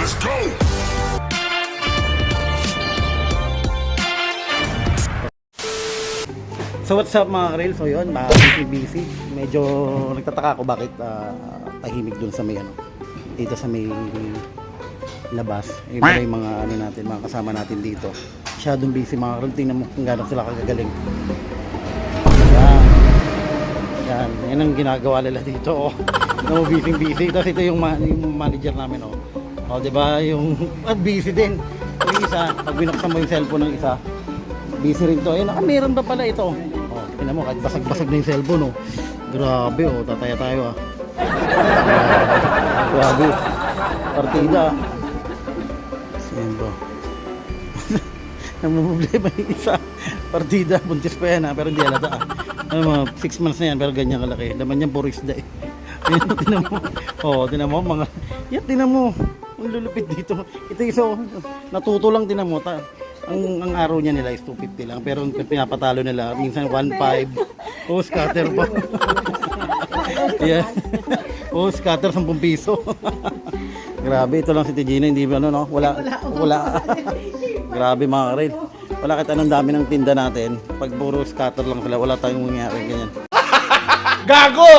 Let's go! So what's up mga karel? So yun, busy. Medyo nagtataka ako bakit tahimik dun sa may ano, dito sa may labas. Iba yung mga ano natin, mga kasama natin dito. Masyadong busy mga karel. Tingnan mo kung gano'n sila kagagaling. Yan ang ginagawa nila dito. Oh. No, busy. Tapos ito yung manager namin. Oh, diba? Yung busy din. Yung isa, pag binuksan mo yung cellphone ng isa, busy rin to. Ayun, meron ba pala ito? Oh, tingnan mo, kahit basag-basag na yung cellphone. Oh. Grabe, oh, tataya tayo. Grabe. Partida. Yan to. Namumblema yung isa. Partida, buntis pa yan pero hindi halata. 6 months na yan pero ganyan kalaki. Laman niya puro isda eh. Tinan mo. Oh, tinan mo mga. Yan tinan mo. Ang lulupit dito. Ito iso natuto lang tinan mo. Ang araw niya nila is 250 lang pero pinapatalo nila minsan 1.5. Oh, scatter pa. Yeah. Oh, scatter 10 piso. Grabe, ito lang si Tijina, hindi ba no? Wala. Grabe mga karel. Wala kahit anong dami ng tinda natin. Pag puro scatter lang sila, wala tayong mangyayari ganyan. Gago!